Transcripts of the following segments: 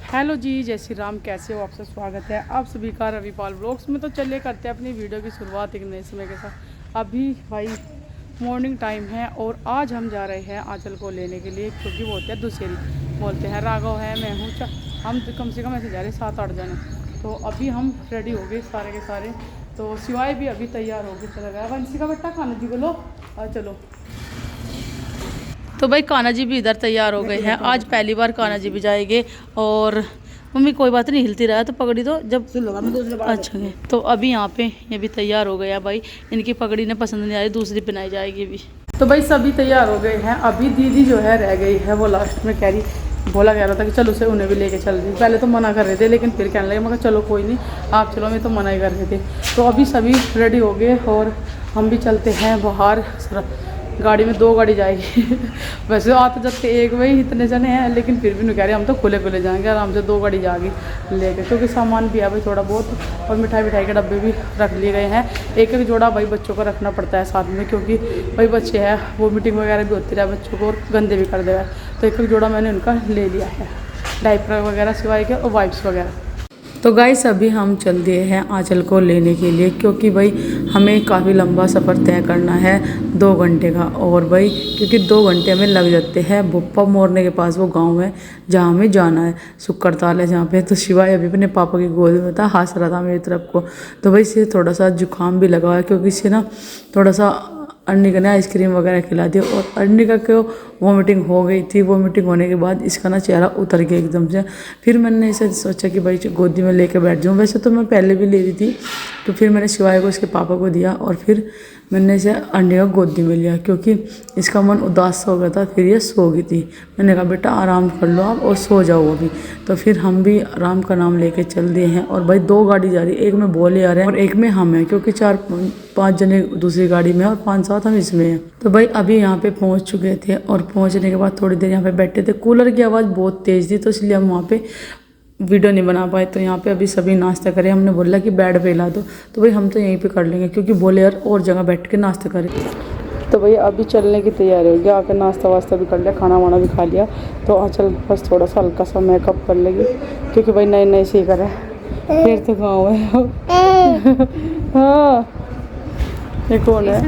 Hello जी, जय श्री राम। कैसे हो आप सब? स्वागत है आप सभी का रविपाल व्लॉग्स में। तो चलिए करते हैं अपनी वीडियो की शुरुआत एक नए समय के साथ। अभी भाई मॉर्निंग टाइम है और आज हम जा रहे हैं आंचल को लेने के लिए, क्योंकि वो होते हैं दुशहरी, बोलते हैं। राघव है, मैं हूँ, हम कम से कम ऐसे जा रहे हैं 7-8 जने। तो अभी हम रेडी हो गए सारे के सारे। तो सिवाय भी अभी तैयार हो गए, चला गया। वंशी का बेटा खाना जी बोलो और चलो। तो भाई कान्हा जी भी इधर तैयार हो गए हैं। आज पहली बार कान्हा जी भी जाएंगे। और मम्मी कोई बात नहीं, हिलती रहा तो पगड़ी तो जब अच्छा है। तो अभी यहाँ पे ये भी तैयार हो गया भाई। इनकी पगड़ी ने पसंद नहीं आई, दूसरी पहनाई जाएगी भी। तो भाई सभी तैयार हो गए हैं। अभी दीदी जो है रह गई है, वो लास्ट में कह रही, बोला कह रहा था कि चलो उसे उन्हें भी लेके चल रही। पहले तो मना कर रहे थे, लेकिन फिर कहने लगे, मगर चलो कोई नहीं आप चलो, मैं तो मना ही कर रहे थे। तो अभी सभी रेडी हो गए और हम भी चलते हैं बाहर। गाड़ी में 2 गाड़ी जाएगी वैसे आते जाते एक में ही इतने जने हैं, लेकिन फिर भी नहीं कह रहे हम तो खुले खुले जाएंगे आराम से। 2 गाड़ी जाएगी लेकर, क्योंकि सामान भी है भाई थोड़ा बहुत, और मिठाई के डब्बे भी रख लिए गए हैं। एक जोड़ा भाई बच्चों को रखना पड़ता है साथ में, क्योंकि भाई बच्चे हैं, वो मीटिंग वगैरह भी होती रहा बच्चों को, और गंदे भी कर देगा। तो एक जोड़ा मैंने उनका ले लिया है, डायपर वगैरह सिवाय के, और वाइप्स वगैरह। तो गाइस अभी हम चल दिए हैं आंचल को लेने के लिए, क्योंकि भाई हमें काफ़ी लंबा सफ़र तय करना है 2 घंटे का। और भाई क्योंकि 2 घंटे हमें लग जाते हैं बुप्पा मोरने के पास, वो गांव है जहां हमें जाना है, सुक्करताल है जहाँ पे। तो शिवाय अभी अपने पापा की गोद में था, हंस रहा था मेरी तरफ को। तो भाई इसे थोड़ा सा जुकाम भी लगा है, क्योंकि इसे ना थोड़ा सा अर्निका ने आइसक्रीम वगैरह खिला दी, और अर्निका को वॉमिटिंग हो गई थी। वॉमिटिंग होने के बाद इसका ना चेहरा उतर गया एकदम से। फिर मैंने इसे सोचा कि भाई गोदी में लेके बैठ जाऊँ। वैसे तो मैं पहले भी ले रही थी, तो फिर मैंने शिवाय को इसके पापा को दिया, और फिर मैंने इसे अर्निका गोदी में लिया, क्योंकि इसका मन उदास हो गया था। फिर ये सो गई थी। मैंने कहा बेटा आराम कर लो आप और सो जाओ अभी। तो फिर हम भी आराम का नाम लेके चल दिए हैं। और भाई 2 गाड़ी जा रही है, एक में बोले आ रहे हैं और एक में हम हैं, क्योंकि 4-5 जने दूसरी गाड़ी में और 5-7 हम इसमें हैं। तो भाई अभी यहाँ पे पहुँच चुके थे, और पहुँचने के बाद थोड़ी देर यहाँ पे बैठे थे। कूलर की आवाज़ बहुत तेज़ थी, तो इसलिए हम वहाँ पे वीडियो नहीं बना पाए। तो यहाँ पे अभी सभी नाश्ता करें, हमने बोला कि बेड पे ला दो, तो भाई हम तो यहीं पे कर लेंगे, क्योंकि बोले यार और जगह बैठ के नाश्ता करें। तो भाई अभी चलने की तैयारी होगी, आकर नाश्ता वास्ता भी कर लिया, खाना वाना भी खा लिया। तो आंचल बस थोड़ा सा हल्का सा मेकअप कर लेगी, क्योंकि भाई नए नए से कर है, फिर तो गाँव है हाँ। ये कौन है?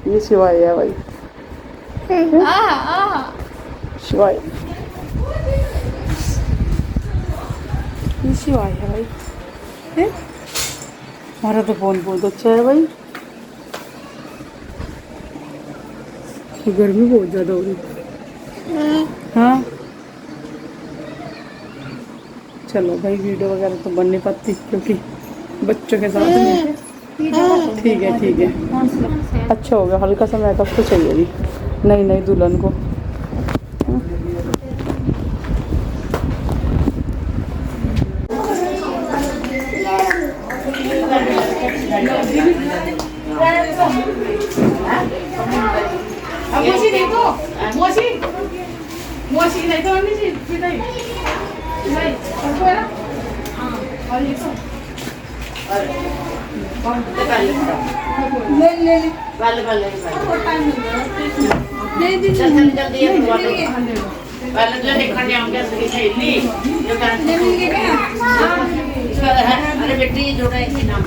ये शिवाय है भाई, शिवाय, ये शिवाय है भाई। हमारा तो फोन बहुत अच्छा है भाई। गर्मी बहुत ज़्यादा हो रही है। हाँ चलो भाई, वीडियो वगैरह तो बन नहीं पाती, क्योंकि बच्चों के साथ में। ठीक है ठीक है, अच्छा हो गया। हल्का सा मेकअप तो चाहिए भी नई दुल्हन को। अरे बेटी जोड़ा एक नाम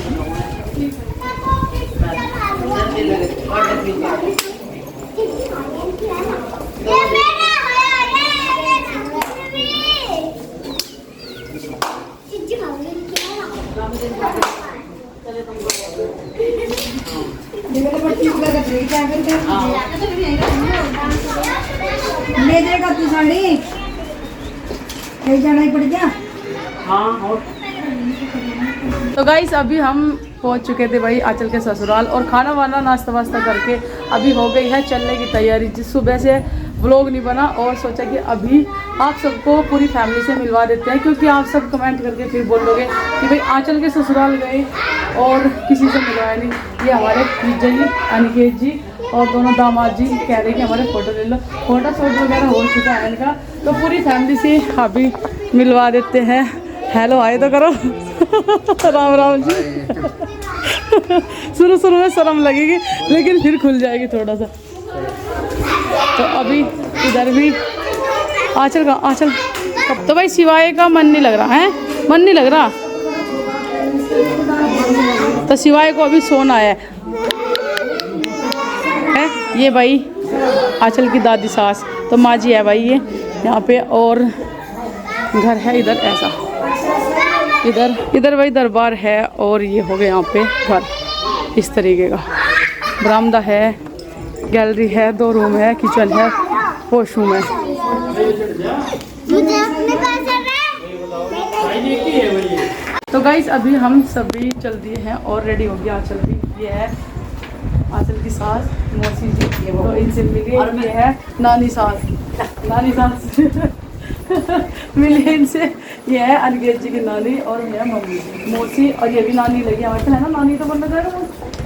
तो गाइस अभी हम पहुंच चुके थे भाई आंचल के ससुराल, और खाना वाना नाश्ता वास्ता करके अभी हो गई है चलने की तैयारी। जिस सुबह से व्लॉग नहीं बना, और सोचा कि अभी आप सबको पूरी फैमिली से मिलवा देते हैं, क्योंकि आप सब कमेंट करके फिर बोलोगे कि भाई आंचल के ससुराल गए और किसी से मिलवाया नहीं। ये हमारे जीजा जी अनिकेत जी और दोनों दामाद जी कह रहे कि हमारे फ़ोटो ले लो। फ़ोटो शूट वगैरह हो चुका है इनका, तो पूरी फैमिली से अभी मिलवा देते हैं। हेलो आए तो करो राम राम जी शुरू में शर्म लगेगी, लेकिन फिर खुल जाएगी थोड़ा सा। तो अभी इधर भी आंचल तो भाई सिवाय का मन नहीं लग रहा है, मन नहीं लग रहा, तो सिवाय को अभी सोना है। ये भाई आंचल की दादी सास, तो माँ जी है भाई ये यहाँ पे, और घर है इधर ऐसा, इधर भाई दरबार है, और ये हो गया यहाँ पे घर इस तरीके का। बरामदा है, गैलरी है, 2 रूम है, किचन है, वॉशरूम है। तो गाइस अभी हम सभी चल दिए हैं और रेडी हो गया आंचल भी। ये है आंचल की सास मौसी जी, तो इनसे मिलिए। और ये है नानी सास मिलिए इनसे। ये है अनगेज जी की नानी, और ये है मम्मी मौसी, और ये भी नानी लगी हमारे है ना, नानी तो बनना चाहिए।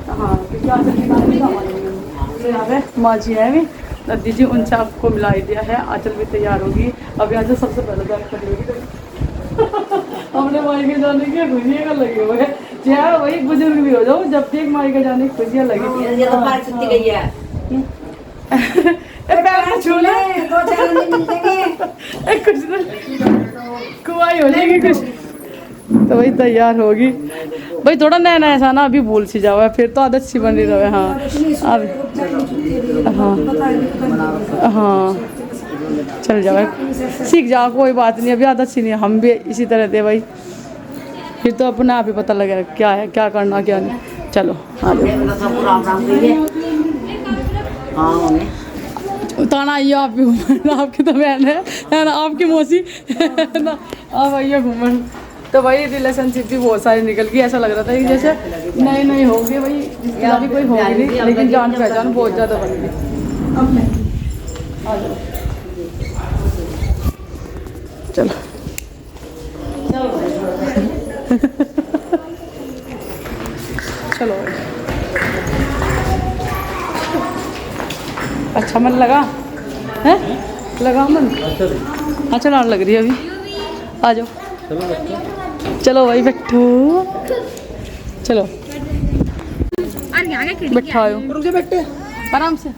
हाँ, क्योंकि आंचल की नानी तो यहाँ पे माँ जी है भी, दादी जी, उनसे आपको मिलाई दिया है। आंचल भी तैयार होगी अभी। आंचल सबसे पहले बैठ कर होगी अपने मायके जाने की खुशियाँ का लगे हुए है। चाहे वही बुजुर्ग भी हो जाओ, जब तक मायके जाने की खुशियाँ लगी। ये तो बाहर छुट्टी गई है। पैर छू ले, 2-4 दिन मिलेंगे। कुछ कुआई हो जाएगी कुछ, तो वही तैयार होगी भाई। थोड़ा नया नया ऐसा ना अभी भूल सी जाओ, फिर तो आदत सी बनी रहे। हाँ अब हाँ चल जाओ, सीख जाओ, कोई बात नहीं, अभी आदत सी नहीं। हम भी इसी तरह थे भाई, फिर तो अपने आप ही पता लगेगा क्या है, क्या करना क्या नहीं। चलो आ जाओ, ताना आइए आप भी घूमन, आपकी तो बहन है ना, आपकी मौसी ना, आप आइए घूमन। तो भाई रिलेशनशिप भी बहुत सारी निकल गई। ऐसा लग रहा था कि जैसे नए हो गए भाई, जिसकी भी कोई होगी नहीं, लेकिन जान पहचान बहुत ज़्यादा बन गई। अब नहीं आ जाओ, चलो चलो। अच्छा मन लगा है, लगा मन। अच्छा लान लग रही है अभी, आ जाओ चलो भाई बैठो, चलो बैठाओ, आराम से।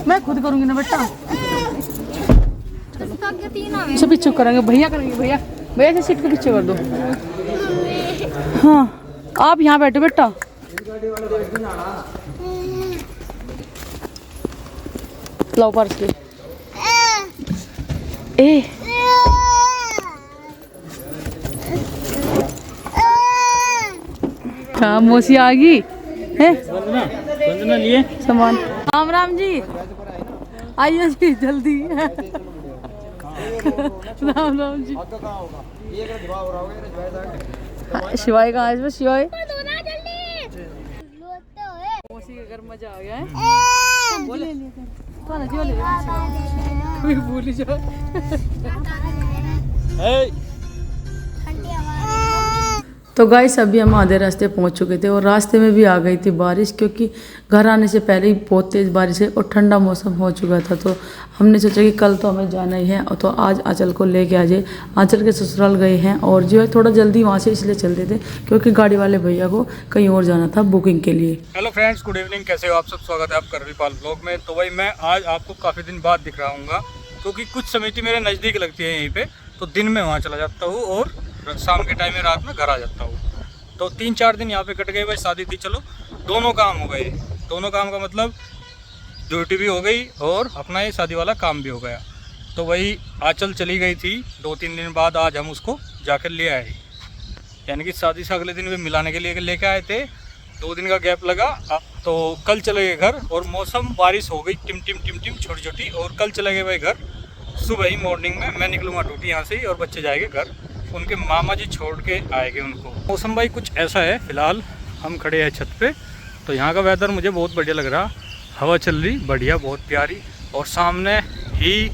मैं खुद करूँगी ना बेटा, सब पीछे करेंगे, भैया करेंगे, भैया से सीट को पीछे कर दो। हाँ आप यहाँ बैठो बेटा। लाओ पार्स ए हाँ मौसी आ गई है, वंदना लिए सामान। राम जी आइए जी जल्दी। राम जी शिवाय कहाँ है इसमें, शिवाय मौसी के घर मजा आ गया है। बोले भूल ही जाओ। तो गाइस अभी हम आधे रास्ते पहुंच चुके थे, और रास्ते में भी आ गई थी बारिश, क्योंकि घर आने से पहले ही बहुत तेज़ बारिश है और ठंडा मौसम हो चुका था। तो हमने सोचा कि कल तो हमें जाना ही है, तो आज आंचल को लेके आ जाए। आंचल के ससुराल गए हैं, और जो है थोड़ा जल्दी वहाँ से इसलिए चलते थे क्योंकि गाड़ी वाले भैया को कहीं और जाना था बुकिंग के लिए। हेलो फ्रेंड्स, गुड इवनिंग, कैसे हो आप सब? स्वागत है आपका रविपाल ब्लॉग में। तो भाई मैं आज आपको काफ़ी दिन बाद दिख रहा हूँ, क्योंकि कुछ समिति मेरे नज़दीक लगती है यहीं पे, तो दिन में वहाँ चला जाता हूँ और शाम के टाइम में रात में घर आ जाता हूँ। तो 3-4 दिन यहाँ पे कट गए भाई। शादी थी, चलो दोनों काम हो गए। दोनों काम का मतलब ड्यूटी भी हो गई और अपना ये शादी वाला काम भी हो गया। तो वही आंचल चली गई थी 2-3 दिन बाद, आज हम उसको जाकर ले आए, यानी कि शादी से अगले दिन भी मिलाने के लिए लेके आए थे। 2 दिन का गैप लगा, तो कल चले गए घर, और मौसम बारिश हो गई टिम टिम छोटी छोटी, और कल चले गए भाई घर। सुबह ही मॉर्निंग में मैं निकलूँगा ड्यूटी यहाँ से ही, और बच्चे जाएंगे घर, उनके मामा जी छोड़ के आएंगे उनको। मौसम भाई कुछ ऐसा है, फ़िलहाल हम खड़े हैं छत पे, तो यहाँ का वेदर मुझे बहुत बढ़िया लग रहा। हवा चल रही बढ़िया, बहुत प्यारी, और सामने ही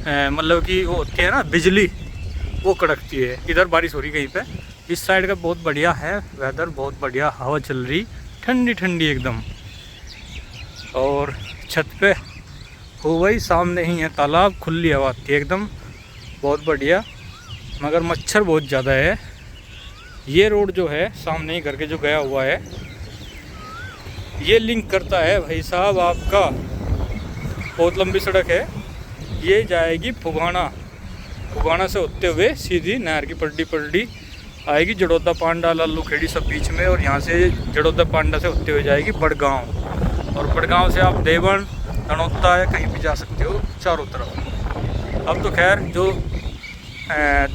मतलब कि वो होती है ना बिजली, वो कड़कती है। इधर बारिश हो रही कहीं पे, इस साइड का बहुत बढ़िया है वेदर, बहुत बढ़िया हवा चल रही, ठंडी ठंडी एकदम। और छत पे हो भाई, सामने ही है तालाब, खुली हवा आती है एकदम, बहुत बढ़िया। मगर मच्छर बहुत ज़्यादा है। ये रोड जो है सामने ही घर के जो गया हुआ है, ये लिंक करता है भाई साहब आपका, बहुत लंबी सड़क है, ये जाएगी फुगाना से होते हुए सीधी नहर की पलटी आएगी जड़ौदा पांडा लल्लू खेड़ी सब बीच में, और यहाँ से जड़ौदा पांडा से होते हुए जाएगी बड़गांव, और बड़गांव से आप देवन धनौता या कहीं भी जा सकते हो चारों तरफ। अब तो खैर जो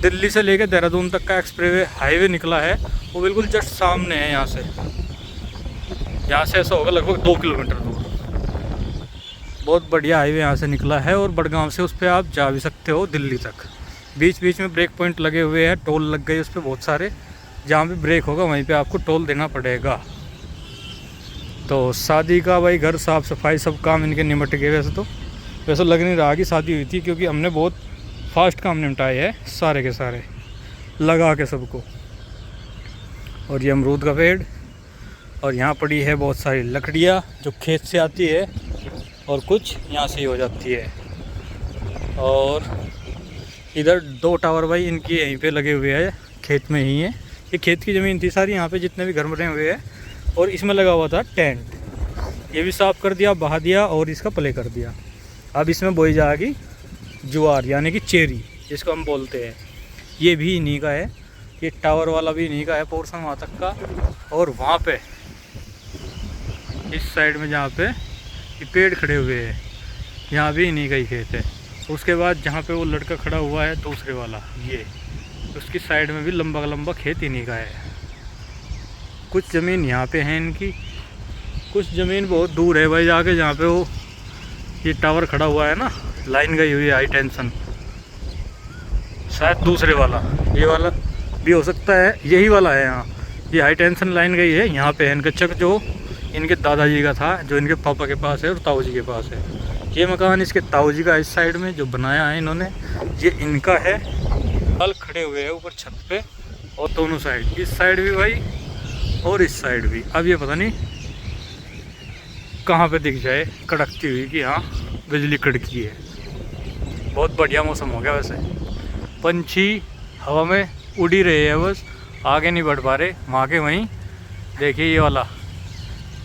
दिल्ली से लेकर देहरादून तक का एक्सप्रेस हाईवे निकला है वो बिल्कुल जस्ट सामने है। यहाँ से ऐसा होगा लगभग 2 किलोमीटर दूर। बहुत बढ़िया हाईवे यहाँ से निकला है, और बड़गांव से उस पर आप जा भी सकते हो दिल्ली तक। बीच बीच में ब्रेक पॉइंट लगे हुए हैं, टोल लग गए उस पर बहुत सारे, जहाँ भी ब्रेक होगा वहीं पे आपको टोल देना पड़ेगा। तो शादी का भाई घर साफ़ सफाई सब काम इनके निमट गए। वैसे लग नहीं रहा कि शादी हुई थी, क्योंकि हमने बहुत फास्ट काम निपटाए है सारे के सारे लगा के सबको। और ये अमरूद का पेड़, और यहाँ पड़ी है बहुत सारी लकड़ियाँ जो खेत से आती है, और कुछ यहाँ से ही हो जाती है। और इधर 2 टावर भाई इनकी यहीं पे लगे हुए हैं, खेत में ही है। ये खेत की ज़मीन थी सारी, यहाँ पे जितने भी घर बने हुए हैं, और इसमें लगा हुआ था टेंट। ये भी साफ़ कर दिया, बहा दिया, और इसका प्ले कर दिया। अब इसमें बोई जाएगी ज्वार यानी कि चेरी जिसको हम बोलते हैं। ये भी इन्हीं का है, ये टावर वाला भी इन्हीं का है पोर्शन वहाँ तक का। और वहाँ पे इस साइड में जहाँ पे ये पेड़ खड़े हुए हैं, यहाँ भी इन्हीं का ही खेत है। उसके बाद जहाँ पे वो लड़का खड़ा हुआ है दूसरे वाला, ये उसकी साइड में भी लंबा लंबा खेत इन्हीं का है। कुछ ज़मीन यहाँ पे है इनकी, कुछ ज़मीन बहुत दूर है भाई जाके, जहाँ पे वो ये टावर खड़ा हुआ है ना, लाइन गई हुई है हाई टेंशन। शायद दूसरे वाला, ये वाला भी हो सकता है, यही वाला है। यहाँ ये हाई टेंशन लाइन गई है, यहाँ पे है इनका चक, जो इनके दादाजी का था, जो इनके पापा के पास है और ताऊ जी के पास है। ये मकान इसके ताऊ जी का इस साइड में जो बनाया है इन्होंने, ये इनका है। बाल खड़े हुए हैं ऊपर छत पे, और दोनों साइड, इस साइड भी भाई और इस साइड भी। अब ये पता नहीं कहाँ पे दिख जाए कड़कती हुई कि हाँ बिजली कड़की है। बहुत बढ़िया मौसम हो गया। वैसे पंछी हवा में उड़ ही रहे हैं, बस आगे नहीं बढ़ पा रहे। वहाँ के वहीं देखिए ये वाला,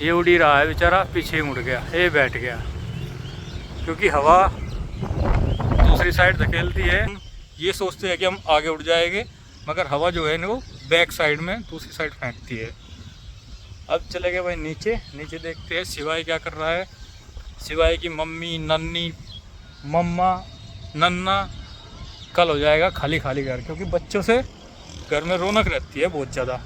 ये उड़ ही रहा है बेचारा, पीछे मुड़ गया, ये बैठ गया, क्योंकि हवा दूसरी साइड धकेलती है। ये सोचते हैं कि हम आगे उड़ जाएंगे, मगर हवा जो है ना वो बैक साइड में दूसरी साइड फेंकती है। अब चले गए भाई नीचे देखते हैं शिवाई क्या कर रहा है। शिवाई की मम्मी, नन्नी, मम्मा, नन्ना कल हो जाएगा खाली घर, क्योंकि बच्चों से घर में रौनक रहती है बहुत ज़्यादा।